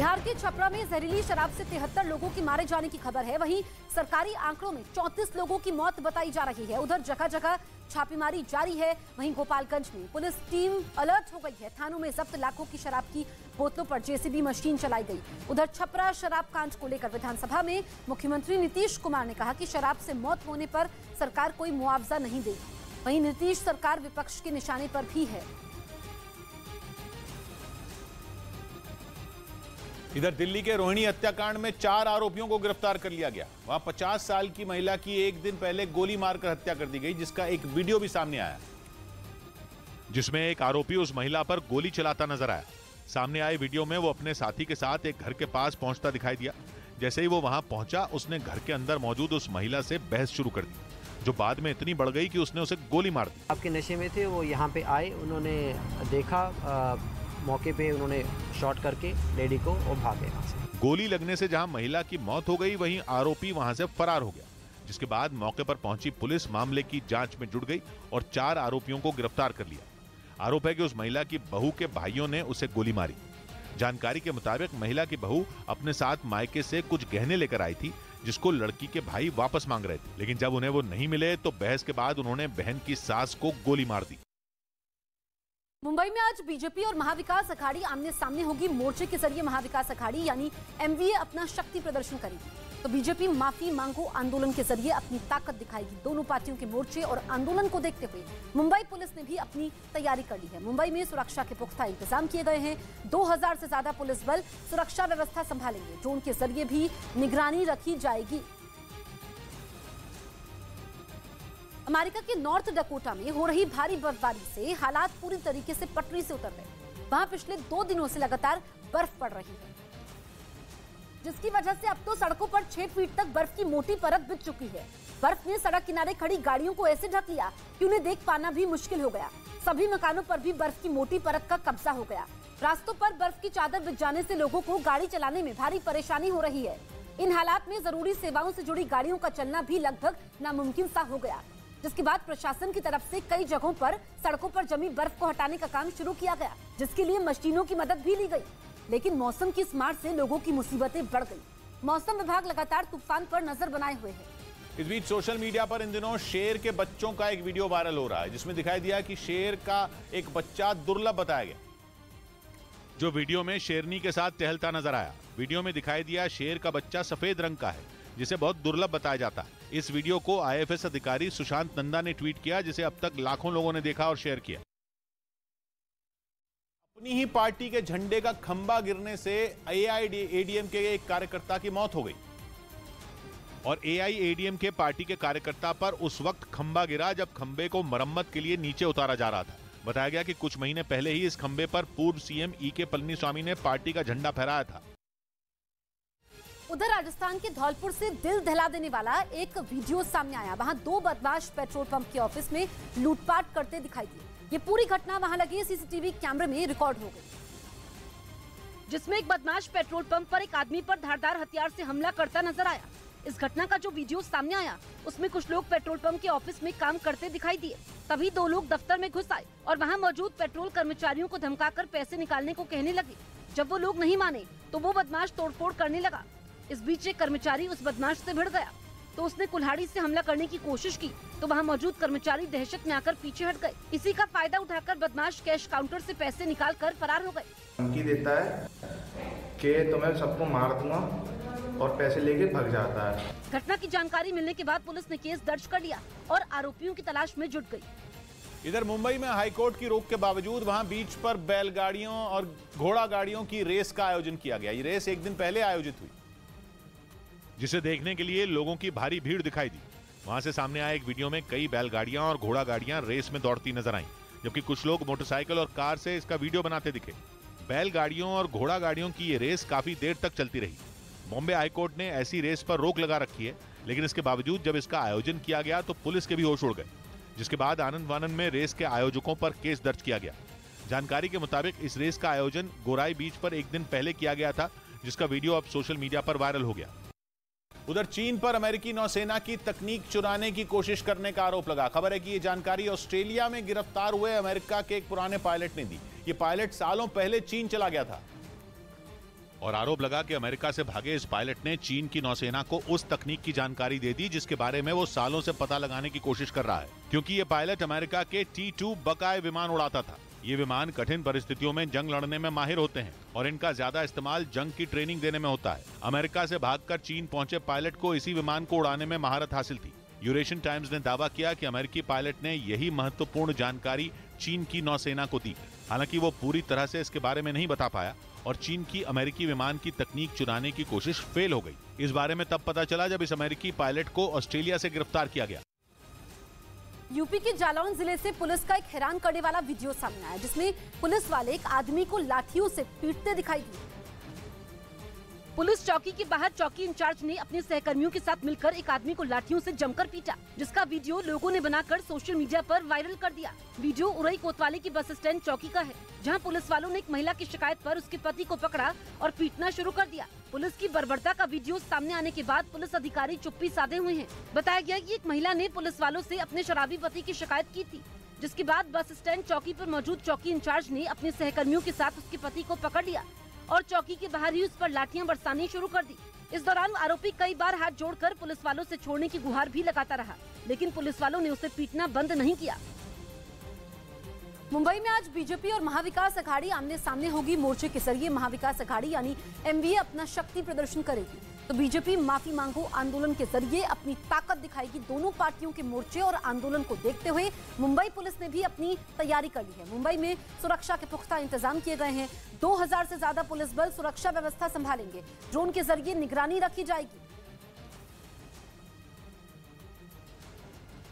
बिहार के छपरा में जहरीली शराब से 73 लोगों की मारे जाने की खबर है। वहीं सरकारी आंकड़ों में 34 लोगों की मौत बताई जा रही है। उधर जगह जगह छापेमारी जारी है। वहीं गोपालगंज में पुलिस टीम अलर्ट हो गई है। थानों में जब्त लाखों की शराब की बोतलों पर जेसीबी मशीन चलाई गई। उधर छपरा शराब कांड को लेकर विधानसभा में मुख्यमंत्री नीतीश कुमार ने कहा कि शराब से मौत होने पर सरकार कोई मुआवजा नहीं देगी। वहीं नीतीश सरकार विपक्ष के निशाने पर भी है। इधर दिल्ली के रोहिणी हत्याकांड में 4 आरोपियों को गिरफ्तार कर लिया गया। वहां 50 साल की महिला की एक दिन पहले गोली मारकर हत्या कर दी गई, जिसका एक वीडियो भी सामने आया, जिसमें एक आरोपी उस महिला पर गोली चलाता नजर आया। सामने आए वीडियो में वो अपने साथी के साथ एक घर के पास पहुंचता दिखाई दिया। जैसे ही वो वहां पहुंचा, उसने घर के अंदर मौजूद उस महिला से बहस शुरू कर दी, जो बाद में इतनी बढ़ गई कि उसने उसे गोली मार दी। आपके नशे में थे, वो यहाँ पे आए, उन्होंने देखा, मौके पे उन्होंने शॉट करके लेडी को और भागे वहां से। गोली लगने से जहां महिला की मौत हो गई, वहीं आरोपी वहां से फरार हो गया, जिसके बाद मौके पर पहुंची पुलिस मामले की जांच में जुट गई और 4 आरोपियों को गिरफ्तार कर लिया। आरोप है कि उस महिला की बहू के भाइयों ने उसे गोली मारी। जानकारी के मुताबिक महिला की बहू अपने साथ मायके से कुछ गहने लेकर आई थी, जिसको लड़की के भाई वापस मांग रहे थे, लेकिन जब उन्हें वो नहीं मिले तो बहस के बाद उन्होंने बहन की सास को गोली मार दी। मुंबई में आज बीजेपी और महाविकास अघाड़ी आमने सामने होगी। मोर्चे के जरिए महाविकास अघाड़ी यानी एमवीए अपना शक्ति प्रदर्शन करेगी, तो बीजेपी माफी मांगो आंदोलन के जरिए अपनी ताकत दिखाएगी। दोनों पार्टियों के मोर्चे और आंदोलन को देखते हुए मुंबई पुलिस ने भी अपनी तैयारी कर ली है। मुंबई में सुरक्षा के पुख्ता इंतजाम किए गए हैं। 2000 से ज्यादा पुलिस बल सुरक्षा व्यवस्था संभालेंगे। ड्रोन के जरिए भी निगरानी रखी जाएगी। अमेरिका के नॉर्थ डकोटा में हो रही भारी बर्फबारी से हालात पूरी तरीके से पटरी से उतर गए। वहां पिछले 2 दिनों से लगातार बर्फ पड़ रही है, जिसकी वजह से अब तो सड़कों पर 6 फीट तक बर्फ की मोटी परत बिछ चुकी है। बर्फ ने सड़क किनारे खड़ी गाड़ियों को ऐसे ढक लिया कि उन्हें देख पाना भी मुश्किल हो गया। सभी मकानों पर भी बर्फ की मोटी परत का कब्जा हो गया। रास्तों पर बर्फ की चादर बिछ जाने से लोगों को गाड़ी चलाने में भारी परेशानी हो रही है। इन हालात में जरूरी सेवाओं से जुड़ी गाड़ियों का चलना भी लगभग नामुमकिन सा हो गया, जिसके बाद प्रशासन की तरफ से कई जगहों पर सड़कों पर जमी बर्फ को हटाने का काम शुरू किया गया, जिसके लिए मशीनों की मदद भी ली गई। लेकिन मौसम की स्मार्ट से लोगों की मुसीबतें बढ़ गई। मौसम विभाग लगातार तूफान पर नजर बनाए हुए है। इस बीच सोशल मीडिया पर इन दिनों शेर के बच्चों का एक वीडियो वायरल हो रहा है, जिसमें दिखाई दिया कि शेर का एक बच्चा दुर्लभ बताया गया, जो वीडियो में शेरनी के साथ टहलता नजर आया। वीडियो में दिखाई दिया शेर का बच्चा सफेद रंग का है, जिसे बहुत दुर्लभ बताया जाता है। इस वीडियो को आईएफएस अधिकारी सुशांत नंदा ने ट्वीट किया, जिसे अब तक लाखों लोगों ने देखा और शेयर किया। अपनी ही पार्टी के झंडे का खंभा गिरने से एआईएडीएम के एक कार्यकर्ता की मौत हो गई और एआईएडीएम के पार्टी के कार्यकर्ता पर उस वक्त खंभा गिरा जब खंभे को मरम्मत के लिए नीचे उतारा जा रहा था। बताया गया कि कुछ महीने पहले ही इस खंभे पर पूर्व सीएम ईके पलनीस्वामी ने पार्टी का झंडा फहराया था। उधर राजस्थान के धौलपुर से दिल दहला देने वाला एक वीडियो सामने आया। वहां 2 बदमाश पेट्रोल पंप के ऑफिस में लूटपाट करते दिखाई दिए। ये पूरी घटना वहां लगे सीसीटीवी कैमरे में रिकॉर्ड हो गई, जिसमें एक बदमाश पेट्रोल पंप पर एक आदमी पर धारदार हथियार से हमला करता नजर आया। इस घटना का जो वीडियो सामने आया, उसमें कुछ लोग पेट्रोल पंप के ऑफिस में काम करते दिखाई दिए। तभी 2 लोग दफ्तर में घुस आए और वहां मौजूद पेट्रोल कर्मचारियों को धमकाकर पैसे निकालने को कहने लगे। जब वो लोग नहीं माने तो वो बदमाश तोड़फोड़ करने लगा। इस बीच एक कर्मचारी उस बदमाश से भिड़ गया, तो उसने कुल्हाड़ी से हमला करने की कोशिश की, तो वहां मौजूद कर्मचारी दहशत में आकर पीछे हट गए। इसी का फायदा उठाकर बदमाश कैश काउंटर से पैसे निकालकर फरार हो गए। धमकी देता है कि तुम्हें सबको मार दूंगा और पैसे लेके भाग जाता है। घटना की जानकारी मिलने के बाद पुलिस ने केस दर्ज कर लिया और आरोपियों की तलाश में जुट गई। इधर मुंबई में हाईकोर्ट की रोक के बावजूद वहां बीच पर बैलगाड़ियों और घोड़ा गाड़ियों की रेस का आयोजन किया गया। ये रेस एक दिन पहले आयोजित हुई, जिसे देखने के लिए लोगों की भारी भीड़ दिखाई दी। वहां से सामने आए एक वीडियो में कई बैलगाड़ियां और घोड़ा गाड़ियां रेस में दौड़ती नजर आईं, जबकि कुछ लोग मोटरसाइकिल और कार से इसका वीडियो बनाते दिखे। बैलगाड़ियों और घोड़ा गाड़ियों की ये रेस काफी देर तक चलती रही। बॉम्बे हाईकोर्ट ने ऐसी रेस पर रोक लगा रखी है, लेकिन इसके बावजूद जब इसका आयोजन किया गया तो पुलिस के भी होश उड़ गए, जिसके बाद आनंद वानंद में रेस के आयोजकों पर केस दर्ज किया गया। जानकारी के मुताबिक इस रेस का आयोजन गोराई बीच पर एक दिन पहले किया गया था, जिसका वीडियो अब सोशल मीडिया पर वायरल हो गया। उधर चीन पर अमेरिकी नौसेना की तकनीक चुराने की कोशिश करने का आरोप लगा। खबर है कि ये जानकारी ऑस्ट्रेलिया में गिरफ्तार हुए अमेरिका के एक पुराने पायलट ने दी। ये पायलट सालों पहले चीन चला गया था। और आरोप लगा कि अमेरिका से भागे इस पायलट ने चीन की नौसेना को उस तकनीक की जानकारी दे दी जिसके बारे में वो सालों से पता लगाने की कोशिश कर रहा है, क्योंकि ये पायलट अमेरिका के T-2 बकाए विमान उड़ाता था। ये विमान कठिन परिस्थितियों में जंग लड़ने में माहिर होते हैं और इनका ज्यादा इस्तेमाल जंग की ट्रेनिंग देने में होता है। अमेरिका से भागकर चीन पहुंचे पायलट को इसी विमान को उड़ाने में महारत हासिल थी। यूरेशियन टाइम्स ने दावा किया कि अमेरिकी पायलट ने यही महत्वपूर्ण जानकारी चीन की नौसेना को दी। हालांकि वो पूरी तरह से इसके बारे में नहीं बता पाया और चीन की अमेरिकी विमान की तकनीक चुराने की कोशिश फेल हो गई। इस बारे में तब पता चला जब इस अमेरिकी पायलट को ऑस्ट्रेलिया से गिरफ्तार किया गया। यूपी के जालौन जिले से पुलिस का एक हैरान करने वाला वीडियो सामने आया, जिसमें पुलिस वाले एक आदमी को लाठियों से पीटते दिखाई दिए। पुलिस चौकी के बाहर चौकी इंचार्ज ने अपने सहकर्मियों के साथ मिलकर एक आदमी को लाठियों से जमकर पीटा, जिसका वीडियो लोगों ने बनाकर सोशल मीडिया पर वायरल कर दिया। वीडियो उरई कोतवाली की बस स्टैंड चौकी का है, जहां पुलिस वालों ने एक महिला की शिकायत पर उसके पति को पकड़ा और पीटना शुरू कर दिया। पुलिस की बर्बरता का वीडियो सामने आने के बाद पुलिस अधिकारी चुप्पी साधे हुए हैं। बताया गया कि एक महिला ने पुलिस वालों से अपने शराबी पति की शिकायत की थी, जिसके बाद बस स्टैंड चौकी पर मौजूद चौकी इंचार्ज ने अपने सहकर्मियों के साथ उसके पति को पकड़ लिया और चौकी के बाहर ही उस पर लाठियां बरसानी शुरू कर दी। इस दौरान आरोपी कई बार हाथ जोड़कर पुलिस वालों से छोड़ने की गुहार भी लगाता रहा, लेकिन पुलिस वालों ने उसे पीटना बंद नहीं किया। मुंबई में आज बीजेपी और महाविकास अघाड़ी आमने सामने होगी। मोर्चे के जरिए महाविकास अघाड़ी यानी एमवीए अपना शक्ति प्रदर्शन करेगी, तो बीजेपी माफी मांगो आंदोलन के जरिए अपनी ताकत दिखाएगी। दोनों पार्टियों के मोर्चे और आंदोलन को देखते हुए मुंबई पुलिस ने भी अपनी तैयारी कर ली है। मुंबई में सुरक्षा के पुख्ता इंतजाम किए गए हैं। 2000 से ज्यादा पुलिस बल सुरक्षा व्यवस्था संभालेंगे। ड्रोन के जरिए निगरानी रखी जाएगी।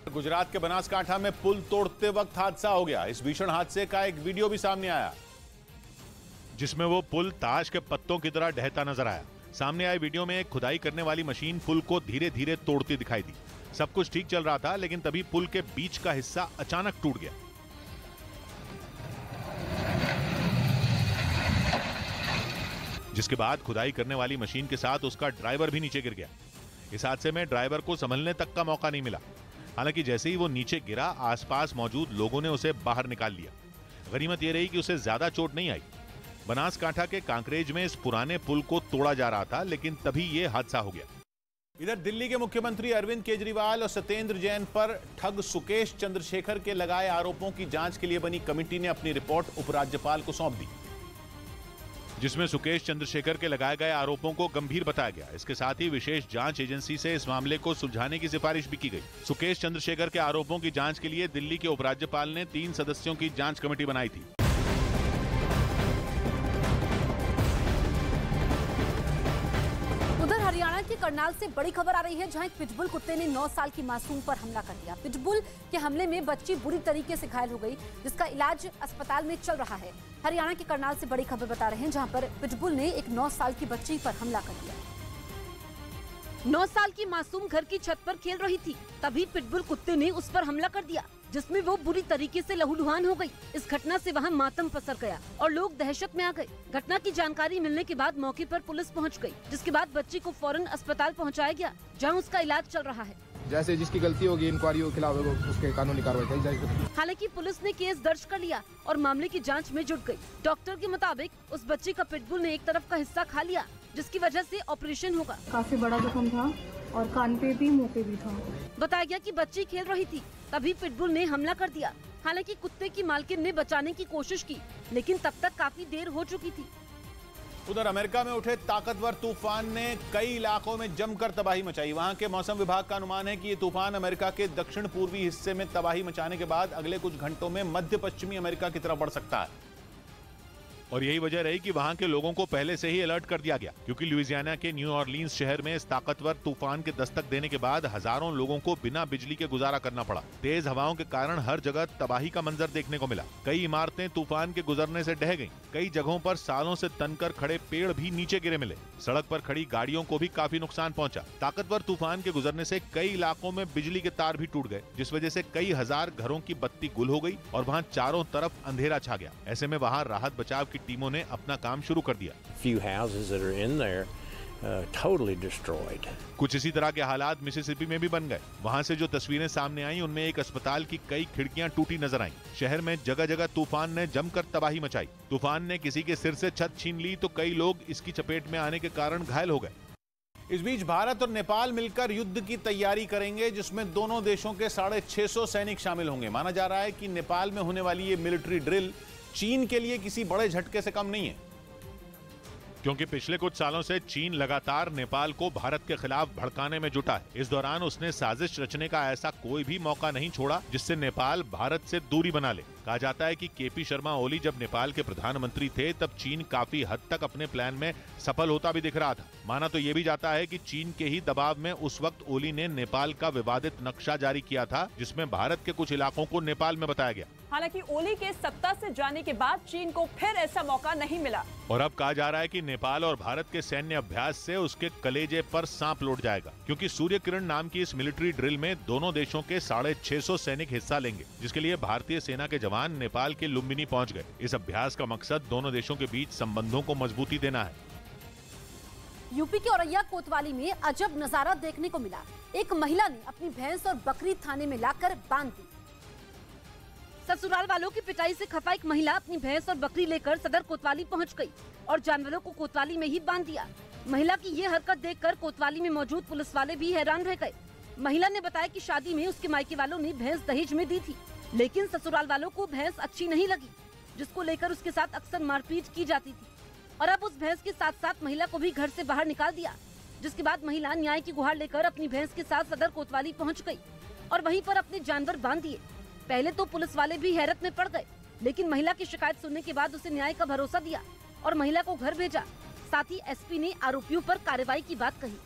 गुजरात के बनासकांठा में पुल तोड़ते वक्त हादसा हो गया। इस भीषण हादसे का एक वीडियो भी सामने आया, जिसमें वो पुल ताश के पत्तों की तरह ढहता नजर आया। सामने आए वीडियो में एक खुदाई करने वाली मशीन पुल को धीरे धीरे तोड़ती दिखाई दी। सब कुछ ठीक चल रहा था, लेकिन तभी पुल के बीच का हिस्सा अचानक टूट गया, जिसके बाद खुदाई करने वाली मशीन के साथ उसका ड्राइवर भी नीचे गिर गया। इस हादसे में ड्राइवर को संभलने तक का मौका नहीं मिला। हालांकि जैसे ही वो नीचे गिरा, आसपास मौजूद लोगों ने उसे बाहर निकाल लिया। गनीमत यह रही कि उसे ज्यादा चोट नहीं आई। बनासकांठा के कांकरेज में इस पुराने पुल को तोड़ा जा रहा था, लेकिन तभी यह हादसा हो गया। इधर दिल्ली के मुख्यमंत्री अरविंद केजरीवाल और सत्येंद्र जैन पर ठग सुकेश चंद्रशेखर के लगाए आरोपों की जांच के लिए बनी कमेटी ने अपनी रिपोर्ट उपराज्यपाल को सौंप दी, जिसमें सुकेश चंद्रशेखर के लगाए गए आरोपों को गंभीर बताया गया। इसके साथ ही विशेष जांच एजेंसी से इस मामले को सुलझाने की सिफारिश भी की गई। सुकेश चंद्रशेखर के आरोपों की जांच के लिए दिल्ली के उपराज्यपाल ने 3 सदस्यों की जांच कमेटी बनाई थी। उधर हरियाणा के करनाल से बड़ी खबर आ रही है, जहां एक पिटबुल कुत्ते ने 9 साल की मासूम पर हमला कर दिया। पिटबुल के हमले में बच्ची बुरी तरीके से घायल हो गई, जिसका इलाज अस्पताल में चल रहा है। हरियाणा के करनाल से बड़ी खबर बता रहे हैं, जहां पर पिटबुल ने एक 9 साल की बच्ची पर हमला कर दिया। 9 साल की मासूम घर की छत पर खेल रही थी, तभी पिटबुल कुत्ते ने उस पर हमला कर दिया, जिसमें वो बुरी तरीके से लहूलुहान हो गई। इस घटना से वहां मातम पसर गया और लोग दहशत में आ गए। घटना की जानकारी मिलने के बाद मौके पर पुलिस पहुंच गई, जिसके बाद बच्ची को फौरन अस्पताल पहुंचाया गया, जहां उसका इलाज चल रहा है। जैसे जिसकी गलती होगी इंक्वायरी के खिलाफ उसके कानूनी कार्रवाई की जाएगी। हालांकि पुलिस ने केस दर्ज कर लिया और मामले की जांच में जुट गई। डॉक्टर के मुताबिक उस बच्ची का पिटबुल ने एक तरफ का हिस्सा खा लिया, जिसकी वजह से ऑपरेशन होगा। काफी बड़ा जख्म था और कान पे भी मुंह पे भी था। बताया गया कि बच्ची खेल रही थी, तभी पिटबुल ने हमला कर दिया। हालांकि कुत्ते की मालकिन ने बचाने की कोशिश की, लेकिन तब तक काफी देर हो चुकी थी। उधर अमेरिका में उठे ताकतवर तूफान ने कई इलाकों में जमकर तबाही मचाई। वहां के मौसम विभाग का अनुमान है कि ये तूफान अमेरिका के दक्षिण पूर्वी हिस्से में तबाही मचाने के बाद अगले कुछ घंटों में मध्य पश्चिमी अमेरिका की तरफ बढ़ सकता है। और यही वजह रही कि वहां के लोगों को पहले से ही अलर्ट कर दिया गया, क्योंकि लुइसियाना के न्यू ऑरलीन्स शहर में इस ताकतवर तूफान के दस्तक देने के बाद हजारों लोगों को बिना बिजली के गुजारा करना पड़ा। तेज हवाओं के कारण हर जगह तबाही का मंजर देखने को मिला। कई इमारतें तूफान के गुजरने से ढह गईं। कई जगहों पर सालों से तनकर खड़े पेड़ भी नीचे गिरे मिले। सड़क पर खड़ी गाड़ियों को भी काफी नुकसान पहुंचा। ताकतवर तूफान के गुजरने से कई इलाकों में बिजली के तार भी टूट गए, जिस वजह से कई हजार घरों की बत्ती गुल हो गई और वहां चारों तरफ अंधेरा छा गया। ऐसे में वहां राहत बचाव की टीमों ने अपना काम शुरू कर दिया। Few houses that are in there, totally destroyed. कुछ इसी तरह के हालात मिसिसिपी में भी बन गए। वहां से जो तस्वीरें सामने आई उनमें एक अस्पताल की कई खिड़कियां टूटी नजर आईं। शहर में जगह जगह तूफान ने जमकर तबाही मचाई। तूफान ने किसी के सिर से छत छीन ली तो कई लोग इसकी चपेट में आने के कारण घायल हो गए। इस बीच भारत और नेपाल मिलकर युद्ध की तैयारी करेंगे, जिसमें दोनों देशों के 650 सैनिक शामिल होंगे। माना जा रहा है कि नेपाल में होने वाली ये मिलिट्री ड्रिल चीन के लिए किसी बड़े झटके से कम नहीं है, क्योंकि पिछले कुछ सालों से चीन लगातार नेपाल को भारत के खिलाफ भड़काने में जुटा है। इस दौरान उसने साजिश रचने का ऐसा कोई भी मौका नहीं छोड़ा जिससे नेपाल भारत से दूरी बना ले। कहा जाता है कि केपी शर्मा ओली जब नेपाल के प्रधानमंत्री थे तब चीन काफी हद तक अपने प्लान में सफल होता भी दिख रहा था। माना तो ये भी जाता है कि चीन के ही दबाव में उस वक्त ओली ने नेपाल का विवादित नक्शा जारी किया था, जिसमें भारत के कुछ इलाकों को नेपाल में बताया गया। हालांकि ओली के सत्ता से जाने के बाद चीन को फिर ऐसा मौका नहीं मिला और अब कहा जा रहा है कि नेपाल और भारत के सैन्य अभ्यास से उसके कलेजे पर सांप लौट जाएगा, क्योंकि सूर्य किरण नाम की इस मिलिट्री ड्रिल में दोनों देशों के 650 सैनिक हिस्सा लेंगे, जिसके लिए भारतीय सेना के जवान नेपाल के लुम्बिनी पहुंच गए। इस अभ्यास का मकसद दोनों देशों के बीच संबंधों को मजबूती देना है। यूपी के औरैया कोतवाली में अजब नजारा देखने को मिला। एक महिला ने अपनी भैंस और बकरी थाने में लाकर बांध दी। ससुराल वालों की पिटाई से खफा एक महिला अपनी भैंस और बकरी लेकर सदर कोतवाली पहुंच गई और जानवरों को कोतवाली में ही बांध दिया। महिला की ये हरकत देखकर कोतवाली में मौजूद पुलिस वाले भी हैरान रह गए। महिला ने बताया कि शादी में उसके मायके वालों ने भैंस दहेज में दी थी, लेकिन ससुराल वालों को भैंस अच्छी नहीं लगी, जिसको लेकर उसके साथ अक्सर मारपीट की जाती थी। और अब उस भैंस के साथ साथ महिला को भी घर से बाहर निकाल दिया, जिसके बाद महिला न्याय की गुहार लेकर अपनी भैंस के साथ सदर कोतवाली पहुंच गई और वहीं पर अपने जानवर बांध दिए। पहले तो पुलिस वाले भी हैरत में पड़ गए, लेकिन महिला की शिकायत सुनने के बाद उसे न्याय का भरोसा दिया और महिला को घर भेजा। साथ ही एसपी ने आरोपियों पर कार्रवाई की बात कही।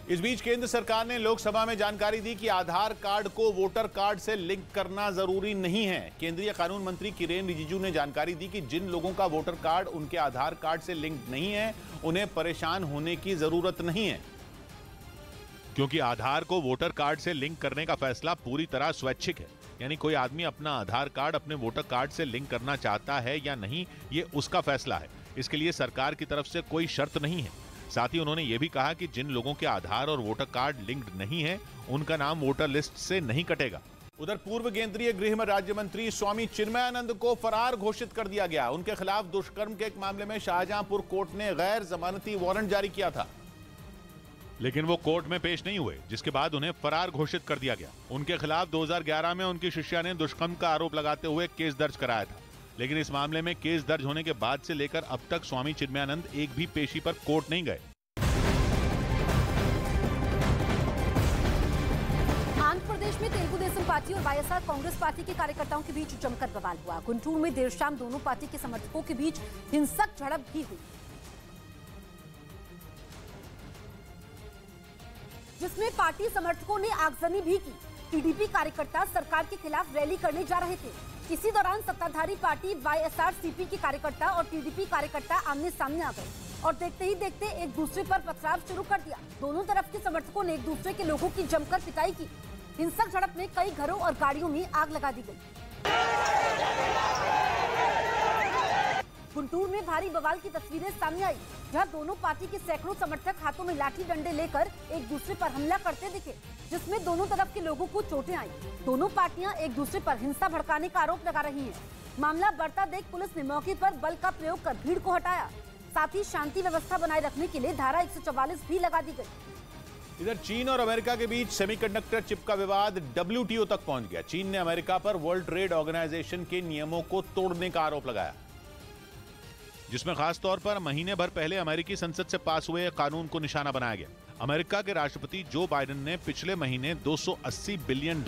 इस बीच केंद्र सरकार ने लोकसभा में जानकारी दी कि आधार कार्ड को वोटर कार्ड से लिंक करना जरूरी नहीं है। केंद्रीय कानून मंत्री किरेन रिजिजू ने जानकारी दी कि जिन लोगों का वोटर कार्ड उनके आधार कार्ड से लिंक नहीं है, उन्हें परेशान होने की जरूरत नहीं है, क्योंकि आधार को वोटर कार्ड से लिंक करने का फैसला पूरी तरह स्वैच्छिक है। यानी कोई आदमी अपना आधार कार्ड अपने वोटर कार्ड से लिंक करना चाहता है या नहीं, ये उसका फैसला है। इसके लिए सरकार की तरफ से कोई शर्त नहीं है। साथ ही उन्होंने ये भी कहा कि जिन लोगों के आधार और वोटर कार्ड लिंक्ड नहीं है, उनका नाम वोटर लिस्ट से नहीं कटेगा। उधर पूर्व केंद्रीय गृह राज्य मंत्री स्वामी चिन्मयानंद को फरार घोषित कर दिया गया। उनके खिलाफ दुष्कर्म के एक मामले में शाहजहांपुर कोर्ट ने गैर जमानती वारंट जारी किया था, लेकिन वो कोर्ट में पेश नहीं हुए, जिसके बाद उन्हें फरार घोषित कर दिया गया। उनके खिलाफ 2011 में उनकी शिष्या ने दुष्कर्म का आरोप लगाते हुए केस दर्ज कराया था, लेकिन इस मामले में केस दर्ज होने के बाद से लेकर अब तक स्वामी चिन्मयानंद एक भी पेशी पर कोर्ट नहीं गए। आंध्र प्रदेश में तेलुगु देशम पार्टी और वाईएसआर कांग्रेस पार्टी के कार्यकर्ताओं के बीच जमकर बवाल हुआ। गुंटूर में देर शाम दोनों पार्टी के समर्थकों के बीच हिंसक झड़प भी हुई, जिसमें पार्टी समर्थकों ने आगजनी भी की। टीडीपी कार्यकर्ता सरकार के खिलाफ रैली करने जा रहे थे। इसी दौरान सत्ताधारी पार्टी वाईएसआरसीपी के कार्यकर्ता और टीडीपी कार्यकर्ता आमने सामने आ गए और देखते ही देखते एक दूसरे पर पथराव शुरू कर दिया। दोनों तरफ के समर्थकों ने एक दूसरे के लोगों की जमकर पिटाई की। हिंसक झड़प में कई घरों और गाड़ियों में आग लगा दी गई। गुंटूर में भारी बवाल की तस्वीरें सामने आई, जहां दोनों पार्टी के सैकड़ों समर्थक हाथों में लाठी डंडे लेकर एक दूसरे पर हमला करते दिखे, जिसमें दोनों तरफ के लोगों को चोटें आई। दोनों पार्टियां एक दूसरे पर हिंसा भड़काने का आरोप लगा रही हैं। मामला बढ़ता देख पुलिस ने मौके पर बल का प्रयोग कर भीड़ को हटाया। साथ ही शांति व्यवस्था बनाए रखने के लिए धारा 144 भी लगा दी गई। इधर चीन और अमेरिका के बीच सेमीकंडक्टर चिप का विवाद WTO तक पहुंच गया। चीन ने अमेरिका पर वर्ल्ड ट्रेड ऑर्गेनाइजेशन के नियमों को तोड़ने का आरोप लगाया, जिसमें खास तौर पर महीने भर पहले अमेरिकी संसद से पास हुए कानून को निशाना बनाया गया। अमेरिका के राष्ट्रपति जो बाइडेन ने पिछले महीने $280 बिलियन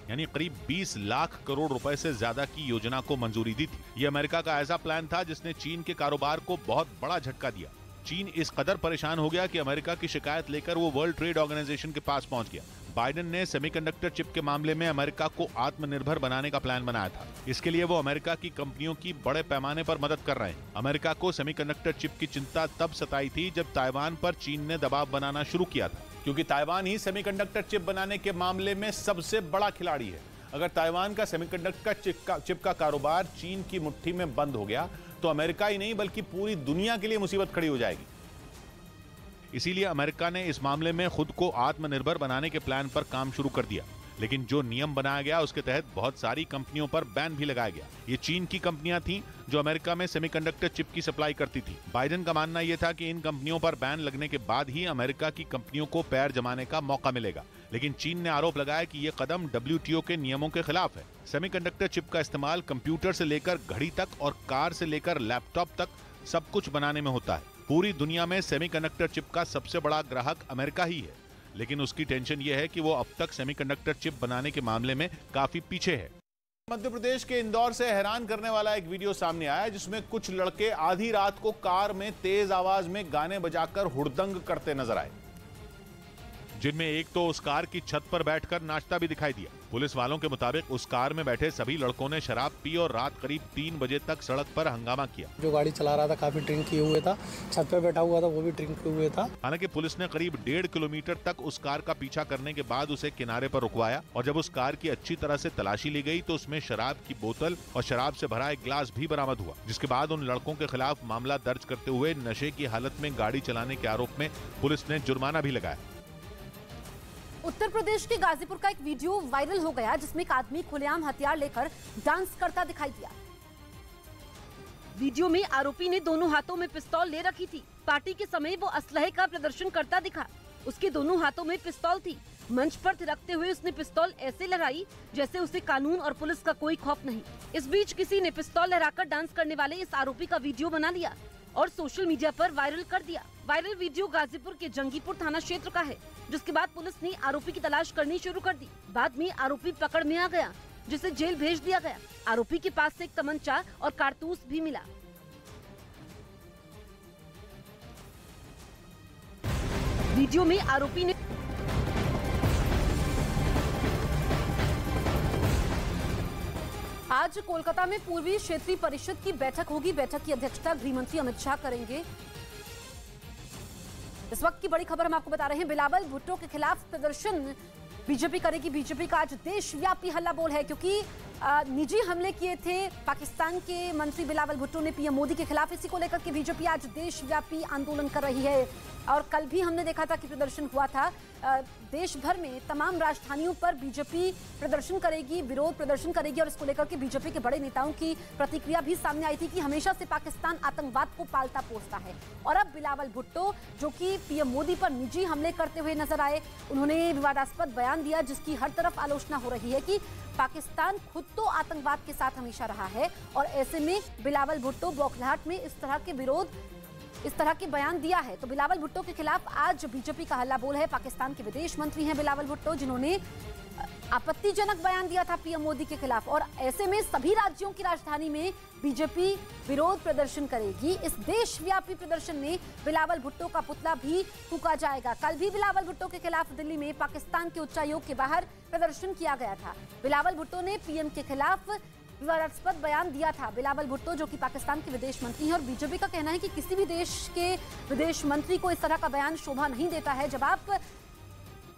यानी करीब 20 लाख करोड़ रुपए से ज्यादा की योजना को मंजूरी दी थी। ये अमेरिका का ऐसा प्लान था जिसने चीन के कारोबार को बहुत बड़ा झटका दिया। चीन इस कदर परेशान हो गया कि अमेरिका की शिकायत लेकर वो वर्ल्ड ट्रेड ऑर्गेनाइजेशन के पास पहुंच गया। बाइडेन ने सेमीकंडक्टर चिप के मामले में अमेरिका को आत्मनिर्भर बनाने का प्लान बनाया था। इसके लिए वो अमेरिका की कंपनियों की बड़े पैमाने पर मदद कर रहे हैं। अमेरिका को सेमीकंडक्टर चिप की चिंता तब सताई थी जब ताइवान पर चीन ने दबाव बनाना शुरू किया था, क्योंकि ताइवान ही सेमीकंडक्टर चिप बनाने के मामले में सबसे बड़ा खिलाड़ी है। अगर ताइवान का सेमीकंडक्टर चिप का कारोबार चीन की मुट्ठी में बंद हो गया तो अमेरिका ही नहीं बल्कि पूरी दुनिया के लिए मुसीबत खड़ी हो जाएगी। इसीलिए अमेरिका ने इस मामले में खुद को आत्मनिर्भर बनाने के प्लान पर काम शुरू कर दिया। लेकिन जो नियम बनाया गया उसके तहत बहुत सारी कंपनियों पर बैन भी लगाया गया। ये चीन की कंपनियां थीं जो अमेरिका में सेमीकंडक्टर चिप की सप्लाई करती थी। बाइडेन का मानना यह था कि इन कंपनियों पर बैन लगने के बाद ही अमेरिका की कंपनियों को पैर जमाने का मौका मिलेगा। लेकिन चीन ने आरोप लगाया कि यह कदम WTO के नियमों के खिलाफ है। सेमीकंडक्टर चिप का इस्तेमाल कंप्यूटर से लेकर घड़ी तक और कार से लेकर लैपटॉप तक सब कुछ बनाने में होता है। पूरी दुनिया में सेमीकंडक्टर चिप का सबसे बड़ा ग्राहक अमेरिका ही है, लेकिन उसकी टेंशन यह है कि वो अब तक सेमीकंडक्टर चिप बनाने के मामले में काफी पीछे है। मध्य प्रदेश के इंदौर से हैरान करने वाला एक वीडियो सामने आया जिसमें कुछ लड़के आधी रात को कार में तेज आवाज में गाने बजाकर हुड़दंग करते नजर आए, जिनमें एक तो उस कार की छत पर बैठकर नाचता भी दिखाई दिया। पुलिस वालों के मुताबिक उस कार में बैठे सभी लड़कों ने शराब पी और रात करीब 3 बजे तक सड़क पर हंगामा किया। जो गाड़ी चला रहा था काफी ड्रिंक किए हुए था, छत पर बैठा हुआ था वो भी ड्रिंक किए हुए था। हालांकि पुलिस ने करीब 1.5 किलोमीटर तक उस कार का पीछा करने के बाद उसे किनारे पर रुकवाया और जब उस कार की अच्छी तरह से तलाशी ली गई तो उसमें शराब की बोतल और शराब से भरा एक गिलास भी बरामद हुआ, जिसके बाद उन लड़कों के खिलाफ मामला दर्ज करते हुए नशे की हालत में गाड़ी चलाने के आरोप में पुलिस ने जुर्माना भी लगाया। उत्तर प्रदेश के गाजीपुर का एक वीडियो वायरल हो गया जिसमें एक आदमी खुलेआम हथियार लेकर डांस करता दिखाई दिया। वीडियो में आरोपी ने दोनों हाथों में पिस्तौल ले रखी थी। पार्टी के समय वो असलहे का प्रदर्शन करता दिखा। उसके दोनों हाथों में पिस्तौल थी। मंच पर थिरकते हुए उसने पिस्तौल ऐसे लहराई जैसे उसे कानून और पुलिस का कोई खौफ नहीं। इस बीच किसी ने पिस्तौल लहराकर डांस करने वाले इस आरोपी का वीडियो बना लिया और सोशल मीडिया पर वायरल कर दिया। वायरल वीडियो गाजीपुर के जंगीपुर थाना क्षेत्र का है, जिसके बाद पुलिस ने आरोपी की तलाश करनी शुरू कर दी। बाद में आरोपी पकड़ में आ गया, जिसे जेल भेज दिया गया। आरोपी के पास से एक तमंचा और कारतूस भी मिला। वीडियो में आरोपी ने आज कोलकाता में पूर्वी क्षेत्रीय परिषद की बैठक होगी। बैठक की अध्यक्षता गृह मंत्री अमित शाह करेंगे। इस वक्त की बड़ी खबर हम आपको बता रहे हैं, बिलावल भुट्टो के खिलाफ प्रदर्शन बीजेपी करेगी। बीजेपी का आज देशव्यापी हल्ला बोल है क्योंकि निजी हमले किए थे पाकिस्तान के मंत्री बिलावल भुट्टो ने पीएम मोदी के खिलाफ। इसी को लेकर के बीजेपी आज देशव्यापी आंदोलन कर रही है और कल भी हमने देखा था कि प्रदर्शन हुआ था। देश भर में तमाम राजधानियों पर बीजेपी प्रदर्शन करेगी, विरोध प्रदर्शन करेगी और इसको लेकर के बीजेपी के बड़े नेताओं की प्रतिक्रिया भी सामने आई थी कि हमेशा से पाकिस्तान आतंकवाद को पालता पोसता है। और अब बिलावल भुट्टो जो कि पीएम मोदी पर निजी हमले करते हुए नजर आए, उन्होंने विवादास्पद बयान दिया जिसकी हर तरफ आलोचना हो रही है कि पाकिस्तान खुद तो आतंकवाद के साथ हमेशा रहा है और ऐसे में बिलावल भुट्टो बौखलाहट में इस तरह के विरोध, इस तरह के बयान दिया है। तो बिलावल भुट्टो के खिलाफ आज बीजेपी का हल्ला बोल है। पाकिस्तान के विदेश मंत्री हैं बिलावल भुट्टो, जिन्होंने आपत्तिजनक बयान दिया था पीएम मोदी के खिलाफ और ऐसे में सभी राज्यों की राजधानी में बीजेपी विरोध प्रदर्शन करेगी। इस देशव्यापी प्रदर्शन में बिलावल भुट्टो का पुतला भी फूंका जाएगा। कल भी बिलावल भुट्टो के खिलाफ दिल्ली में पाकिस्तान के उच्चायोग के बाहर प्रदर्शन किया गया था। बिलावल भुट्टो ने पीएम के खिलाफ विवादास्पद बयान दिया था। बिलावल भुट्टो जो कि पाकिस्तान के विदेश मंत्री हैं और बीजेपी का कहना है कि किसी भी देश के विदेश मंत्री को इस तरह का बयान शोभा नहीं देता है। जब आप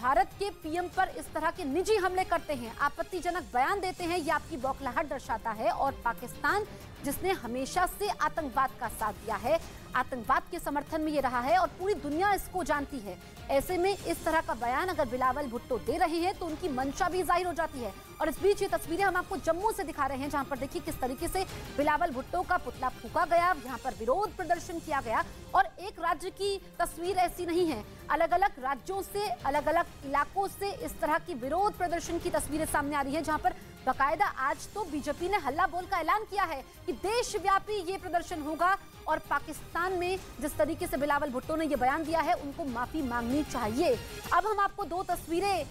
भारत के पीएम पर इस तरह के निजी हमले करते हैं, आपत्तिजनक बयान देते हैं, ये आपकी बौखलाहट दर्शाता है। और पाकिस्तान जिसने हमेशा से आतंकवाद का साथ दिया है, आतंकवाद के समर्थन में ये रहा है और पूरी दुनिया इसको जानती है। ऐसे में इस तरह का बयान अगर बिलावल भुट्टो दे रहे हैं तो उनकी मंशा भी जाहिर हो जाती है। और इस बीच ये तस्वीरें हम आपको जम्मू से दिखा रहे हैं, जहां पर देखिए किस तरीके से बिलावल भुट्टो का पुतला फूंका गया, यहाँ पर विरोध प्रदर्शन किया गया। और एक राज्य की तस्वीर ऐसी नहीं है, अलग अलग राज्यों से, अलग अलग इलाकों से इस तरह की विरोध प्रदर्शन की तस्वीरें सामने आ रही है, जहां पर बाकायदा आज तो बीजेपी ने हल्ला बोल का ऐलान किया है कि देशव्यापी ये प्रदर्शन होगा और पाकिस्तान में जिस तरीके से बिलावल भुट्टो ने ये बयान दिया है उनको माफी मांगनी चाहिए। अब हम आपको दो तस्वीरें